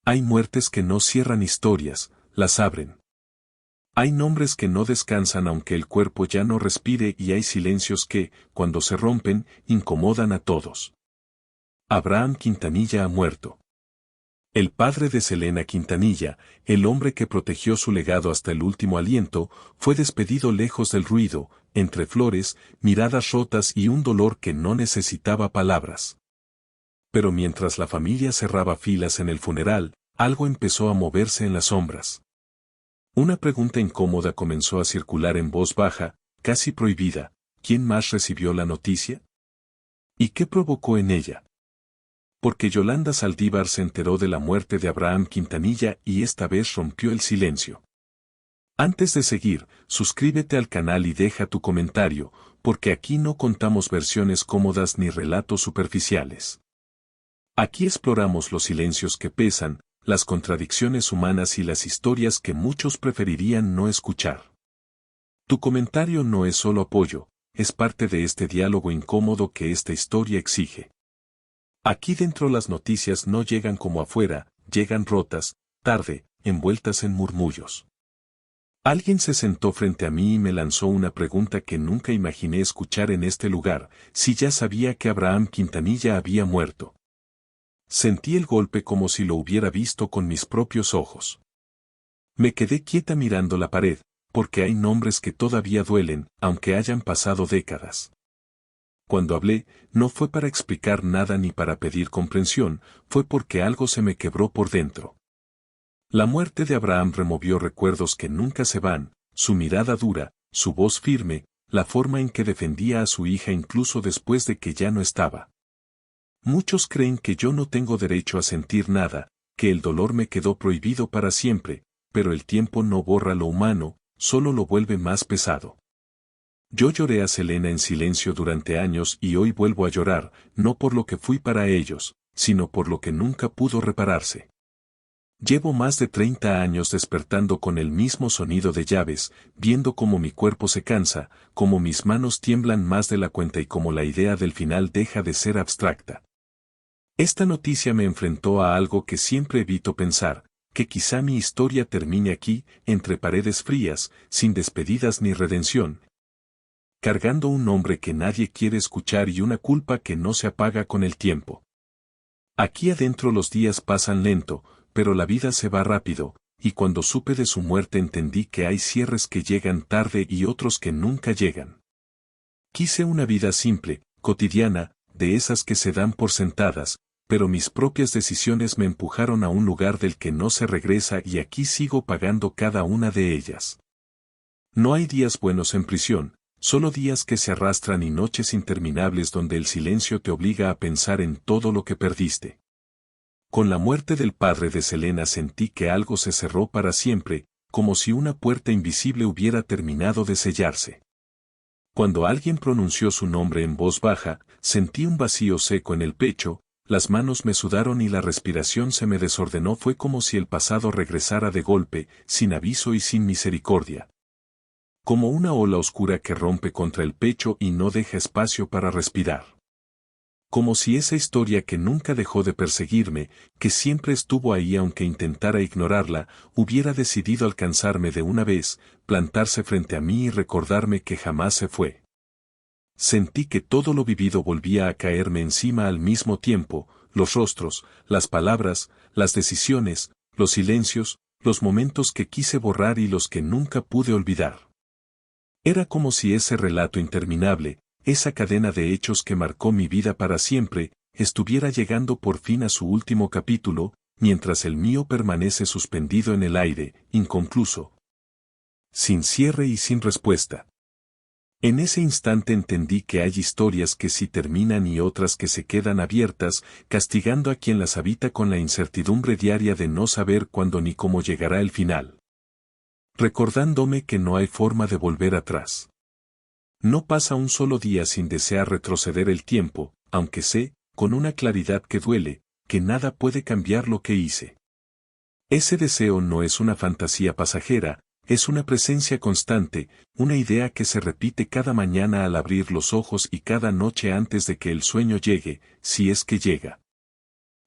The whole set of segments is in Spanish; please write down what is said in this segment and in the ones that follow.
Hay muertes que no cierran historias, las abren. Hay nombres que no descansan aunque el cuerpo ya no respire y hay silencios que, cuando se rompen, incomodan a todos. Abraham Quintanilla ha muerto. El padre de Selena Quintanilla, el hombre que protegió su legado hasta el último aliento, fue despedido lejos del ruido, entre flores, miradas rotas y un dolor que no necesitaba palabras. Pero mientras la familia cerraba filas en el funeral, algo empezó a moverse en las sombras. Una pregunta incómoda comenzó a circular en voz baja, casi prohibida: ¿quién más recibió la noticia? ¿Y qué provocó en ella? Porque Yolanda Saldívar se enteró de la muerte de Abraham Quintanilla y esta vez rompió el silencio. Antes de seguir, suscríbete al canal y deja tu comentario, porque aquí no contamos versiones cómodas ni relatos superficiales. Aquí exploramos los silencios que pesan, las contradicciones humanas y las historias que muchos preferirían no escuchar. Tu comentario no es solo apoyo, es parte de este diálogo incómodo que esta historia exige. Aquí dentro las noticias no llegan como afuera, llegan rotas, tarde, envueltas en murmullos. Alguien se sentó frente a mí y me lanzó una pregunta que nunca imaginé escuchar en este lugar: si ya sabía que Abraham Quintanilla había muerto. Sentí el golpe como si lo hubiera visto con mis propios ojos. Me quedé quieta mirando la pared, porque hay nombres que todavía duelen, aunque hayan pasado décadas. Cuando hablé, no fue para explicar nada ni para pedir comprensión, fue porque algo se me quebró por dentro. La muerte de Abraham removió recuerdos que nunca se van, su mirada dura, su voz firme, la forma en que defendía a su hija incluso después de que ya no estaba. Muchos creen que yo no tengo derecho a sentir nada, que el dolor me quedó prohibido para siempre, pero el tiempo no borra lo humano, solo lo vuelve más pesado. Yo lloré a Selena en silencio durante años y hoy vuelvo a llorar, no por lo que fui para ellos, sino por lo que nunca pudo repararse. Llevo más de 30 años despertando con el mismo sonido de llaves, viendo cómo mi cuerpo se cansa, cómo mis manos tiemblan más de la cuenta y cómo la idea del final deja de ser abstracta. Esta noticia me enfrentó a algo que siempre evito pensar, que quizá mi historia termine aquí, entre paredes frías, sin despedidas ni redención, cargando un nombre que nadie quiere escuchar y una culpa que no se apaga con el tiempo. Aquí adentro los días pasan lento, pero la vida se va rápido, y cuando supe de su muerte entendí que hay cierres que llegan tarde y otros que nunca llegan. Quise una vida simple, cotidiana, de esas que se dan por sentadas, pero mis propias decisiones me empujaron a un lugar del que no se regresa y aquí sigo pagando cada una de ellas. No hay días buenos en prisión, solo días que se arrastran y noches interminables donde el silencio te obliga a pensar en todo lo que perdiste. Con la muerte del padre de Selena sentí que algo se cerró para siempre, como si una puerta invisible hubiera terminado de sellarse. Cuando alguien pronunció su nombre en voz baja, sentí un vacío seco en el pecho, las manos me sudaron y la respiración se me desordenó. Fue como si el pasado regresara de golpe, sin aviso y sin misericordia. Como una ola oscura que rompe contra el pecho y no deja espacio para respirar. Como si esa historia que nunca dejó de perseguirme, que siempre estuvo ahí aunque intentara ignorarla, hubiera decidido alcanzarme de una vez, plantarse frente a mí y recordarme que jamás se fue. Sentí que todo lo vivido volvía a caerme encima al mismo tiempo, los rostros, las palabras, las decisiones, los silencios, los momentos que quise borrar y los que nunca pude olvidar. Era como si ese relato interminable, esa cadena de hechos que marcó mi vida para siempre, estuviera llegando por fin a su último capítulo, mientras el mío permanece suspendido en el aire, inconcluso. Sin cierre y sin respuesta. En ese instante entendí que hay historias que sí terminan y otras que se quedan abiertas, castigando a quien las habita con la incertidumbre diaria de no saber cuándo ni cómo llegará el final. Recordándome que no hay forma de volver atrás. No pasa un solo día sin desear retroceder el tiempo, aunque sé, con una claridad que duele, que nada puede cambiar lo que hice. Ese deseo no es una fantasía pasajera, es una presencia constante, una idea que se repite cada mañana al abrir los ojos y cada noche antes de que el sueño llegue, si es que llega.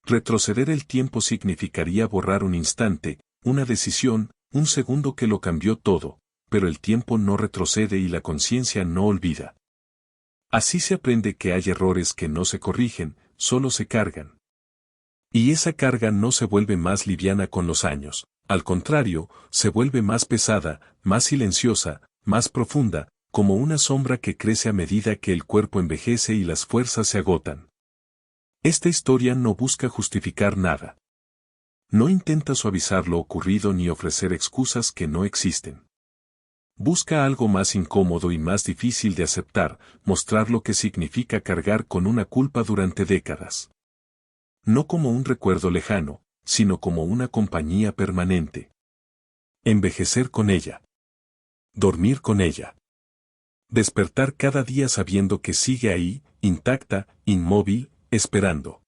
Retroceder el tiempo significaría borrar un instante, una decisión, un segundo que lo cambió todo, pero el tiempo no retrocede y la conciencia no olvida. Así se aprende que hay errores que no se corrigen, solo se cargan. Y esa carga no se vuelve más liviana con los años, al contrario, se vuelve más pesada, más silenciosa, más profunda, como una sombra que crece a medida que el cuerpo envejece y las fuerzas se agotan. Esta historia no busca justificar nada. No intenta suavizar lo ocurrido ni ofrecer excusas que no existen. Busca algo más incómodo y más difícil de aceptar, mostrar lo que significa cargar con una culpa durante décadas. No como un recuerdo lejano, sino como una compañía permanente. Envejecer con ella. Dormir con ella. Despertar cada día sabiendo que sigue ahí, intacta, inmóvil, esperando.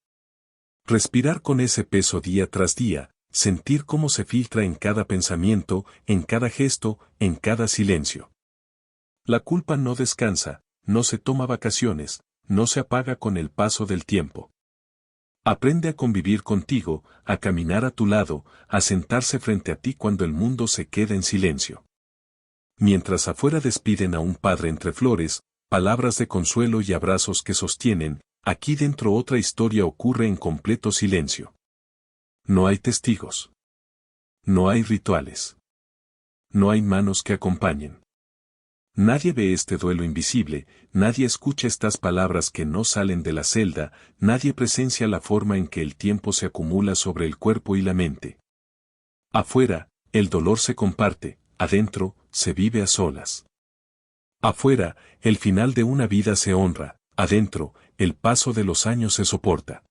Respirar con ese peso día tras día, sentir cómo se filtra en cada pensamiento, en cada gesto, en cada silencio. La culpa no descansa, no se toma vacaciones, no se apaga con el paso del tiempo. Aprende a convivir contigo, a caminar a tu lado, a sentarse frente a ti cuando el mundo se queda en silencio. Mientras afuera despiden a un padre entre flores, palabras de consuelo y abrazos que sostienen, aquí dentro otra historia ocurre en completo silencio. No hay testigos. No hay rituales. No hay manos que acompañen. Nadie ve este duelo invisible, nadie escucha estas palabras que no salen de la celda, nadie presencia la forma en que el tiempo se acumula sobre el cuerpo y la mente. Afuera, el dolor se comparte, adentro, se vive a solas. Afuera, el final de una vida se honra, adentro, el paso de los años se soporta.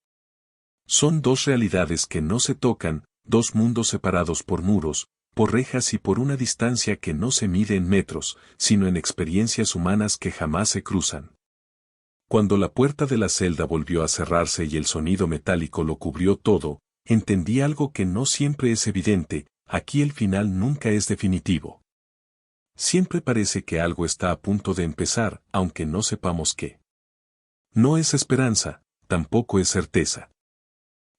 Son dos realidades que no se tocan, dos mundos separados por muros, por rejas y por una distancia que no se mide en metros, sino en experiencias humanas que jamás se cruzan. Cuando la puerta de la celda volvió a cerrarse y el sonido metálico lo cubrió todo, entendí algo que no siempre es evidente, aquí el final nunca es definitivo. Siempre parece que algo está a punto de empezar, aunque no sepamos qué. No es esperanza, tampoco es certeza.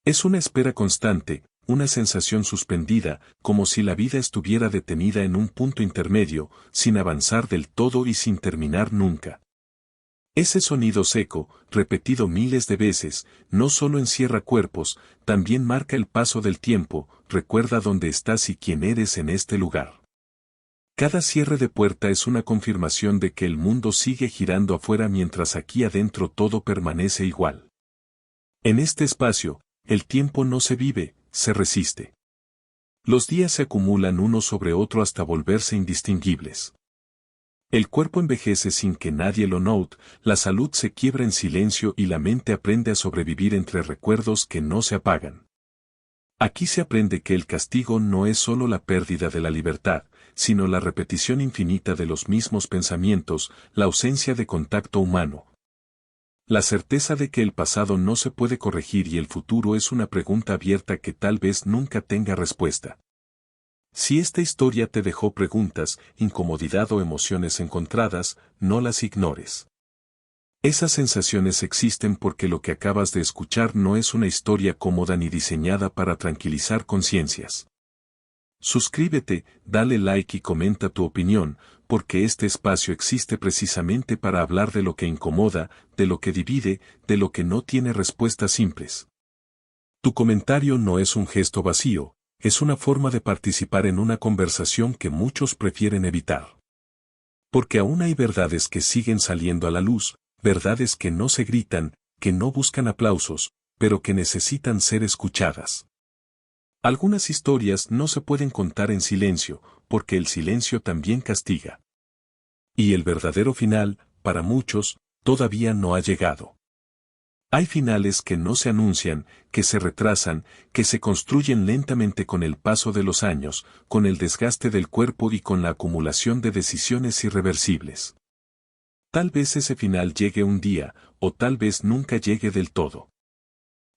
Es una espera constante, una sensación suspendida, como si la vida estuviera detenida en un punto intermedio, sin avanzar del todo y sin terminar nunca. Ese sonido seco, repetido miles de veces, no solo encierra cuerpos, también marca el paso del tiempo, recuerda dónde estás y quién eres en este lugar. Cada cierre de puerta es una confirmación de que el mundo sigue girando afuera mientras aquí adentro todo permanece igual. En este espacio, el tiempo no se vive, se resiste. Los días se acumulan uno sobre otro hasta volverse indistinguibles. El cuerpo envejece sin que nadie lo note, la salud se quiebra en silencio y la mente aprende a sobrevivir entre recuerdos que no se apagan. Aquí se aprende que el castigo no es solo la pérdida de la libertad, sino la repetición infinita de los mismos pensamientos, la ausencia de contacto humano. La certeza de que el pasado no se puede corregir y el futuro es una pregunta abierta que tal vez nunca tenga respuesta. Si esta historia te dejó preguntas, incomodidad o emociones encontradas, no las ignores. Esas sensaciones existen porque lo que acabas de escuchar no es una historia cómoda ni diseñada para tranquilizar conciencias. Suscríbete, dale like y comenta tu opinión, porque este espacio existe precisamente para hablar de lo que incomoda, de lo que divide, de lo que no tiene respuestas simples. Tu comentario no es un gesto vacío, es una forma de participar en una conversación que muchos prefieren evitar. Porque aún hay verdades que siguen saliendo a la luz, verdades que no se gritan, que no buscan aplausos, pero que necesitan ser escuchadas. Algunas historias no se pueden contar en silencio, porque el silencio también castiga. Y el verdadero final, para muchos, todavía no ha llegado. Hay finales que no se anuncian, que se retrasan, que se construyen lentamente con el paso de los años, con el desgaste del cuerpo y con la acumulación de decisiones irreversibles. Tal vez ese final llegue un día, o tal vez nunca llegue del todo.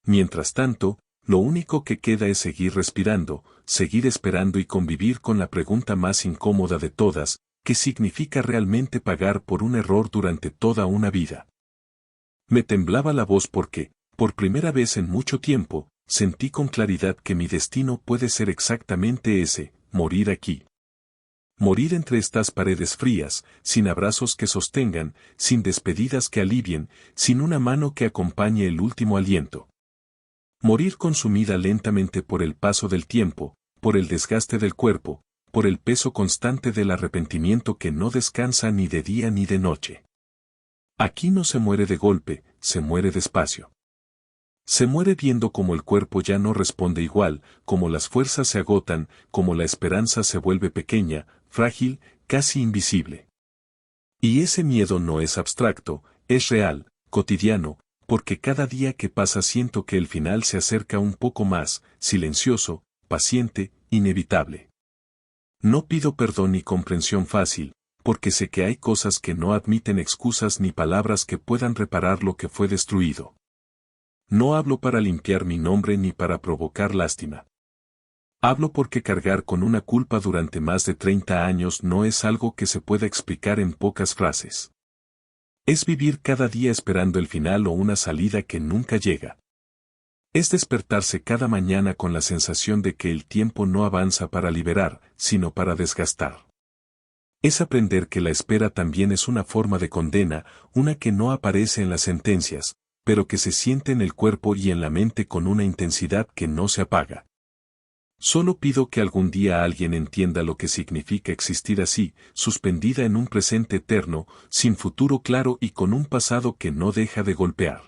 Mientras tanto, lo único que queda es seguir respirando, seguir esperando y convivir con la pregunta más incómoda de todas, ¿qué significa realmente pagar por un error durante toda una vida? Me temblaba la voz porque, por primera vez en mucho tiempo, sentí con claridad que mi destino puede ser exactamente ese, morir aquí. Morir entre estas paredes frías, sin abrazos que sostengan, sin despedidas que alivien, sin una mano que acompañe el último aliento. Morir consumida lentamente por el paso del tiempo, por el desgaste del cuerpo, por el peso constante del arrepentimiento que no descansa ni de día ni de noche. Aquí no se muere de golpe, se muere despacio. Se muere viendo cómo el cuerpo ya no responde igual, cómo las fuerzas se agotan, cómo la esperanza se vuelve pequeña, frágil, casi invisible. Y ese miedo no es abstracto, es real, cotidiano, porque cada día que pasa siento que el final se acerca un poco más, silencioso, paciente, inevitable. No pido perdón ni comprensión fácil, porque sé que hay cosas que no admiten excusas ni palabras que puedan reparar lo que fue destruido. No hablo para limpiar mi nombre ni para provocar lástima. Hablo porque cargar con una culpa durante más de 30 años no es algo que se pueda explicar en pocas frases. Es vivir cada día esperando el final o una salida que nunca llega. Es despertarse cada mañana con la sensación de que el tiempo no avanza para liberar, sino para desgastar. Es aprender que la espera también es una forma de condena, una que no aparece en las sentencias, pero que se siente en el cuerpo y en la mente con una intensidad que no se apaga. Solo pido que algún día alguien entienda lo que significa existir así, suspendida en un presente eterno, sin futuro claro y con un pasado que no deja de golpear.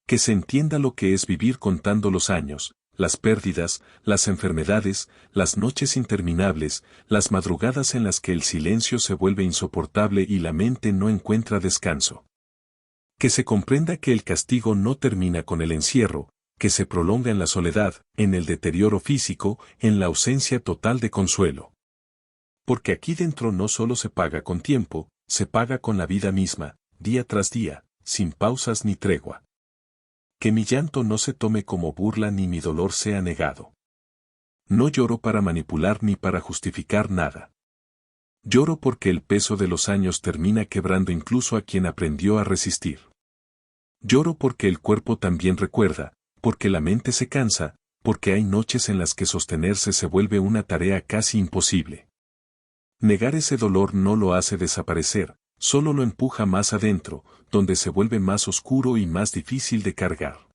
Que se entienda lo que es vivir contando los años, las pérdidas, las enfermedades, las noches interminables, las madrugadas en las que el silencio se vuelve insoportable y la mente no encuentra descanso. Que se comprenda que el castigo no termina con el encierro, que se prolonga en la soledad, en el deterioro físico, en la ausencia total de consuelo. Porque aquí dentro no solo se paga con tiempo, se paga con la vida misma, día tras día, sin pausas ni tregua. Que mi llanto no se tome como burla ni mi dolor sea negado. No lloro para manipular ni para justificar nada. Lloro porque el peso de los años termina quebrando incluso a quien aprendió a resistir. Lloro porque el cuerpo también recuerda, porque la mente se cansa, porque hay noches en las que sostenerse se vuelve una tarea casi imposible. Negar ese dolor no lo hace desaparecer, solo lo empuja más adentro, donde se vuelve más oscuro y más difícil de cargar.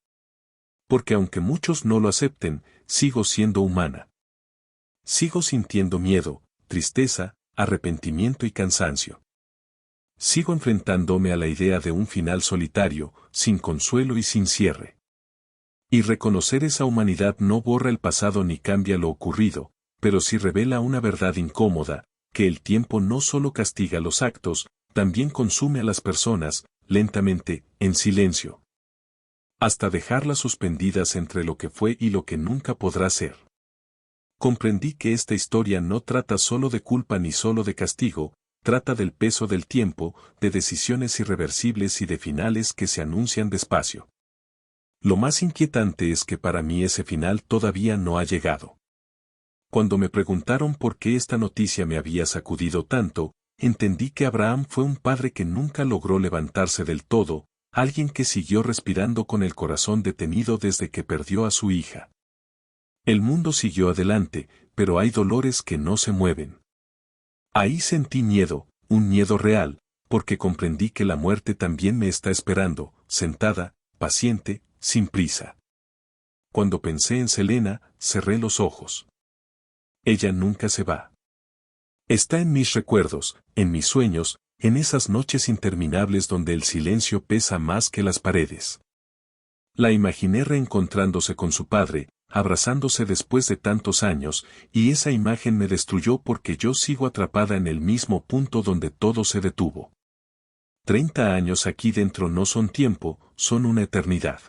Porque aunque muchos no lo acepten, sigo siendo humana. Sigo sintiendo miedo, tristeza, arrepentimiento y cansancio. Sigo enfrentándome a la idea de un final solitario, sin consuelo y sin cierre. Y reconocer esa humanidad no borra el pasado ni cambia lo ocurrido, pero sí revela una verdad incómoda, que el tiempo no solo castiga los actos, también consume a las personas, lentamente, en silencio. Hasta dejarlas suspendidas entre lo que fue y lo que nunca podrá ser. Comprendí que esta historia no trata solo de culpa ni solo de castigo, trata del peso del tiempo, de decisiones irreversibles y de finales que se anuncian despacio. Lo más inquietante es que para mí ese final todavía no ha llegado. Cuando me preguntaron por qué esta noticia me había sacudido tanto, entendí que Abraham fue un padre que nunca logró levantarse del todo, alguien que siguió respirando con el corazón detenido desde que perdió a su hija. El mundo siguió adelante, pero hay dolores que no se mueven. Ahí sentí miedo, un miedo real, porque comprendí que la muerte también me está esperando, sentada, paciente, sin prisa. Cuando pensé en Selena, cerré los ojos. Ella nunca se va. Está en mis recuerdos, en mis sueños, en esas noches interminables donde el silencio pesa más que las paredes. La imaginé reencontrándose con su padre, abrazándose después de tantos años, y esa imagen me destruyó porque yo sigo atrapada en el mismo punto donde todo se detuvo. 30 años aquí dentro no son tiempo, son una eternidad.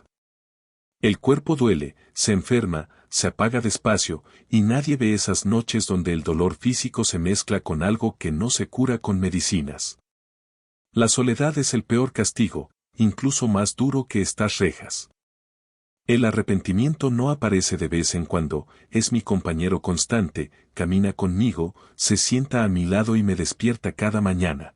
El cuerpo duele, se enferma, se apaga despacio, y nadie ve esas noches donde el dolor físico se mezcla con algo que no se cura con medicinas. La soledad es el peor castigo, incluso más duro que estas rejas. El arrepentimiento no aparece de vez en cuando, es mi compañero constante, camina conmigo, se sienta a mi lado y me despierta cada mañana.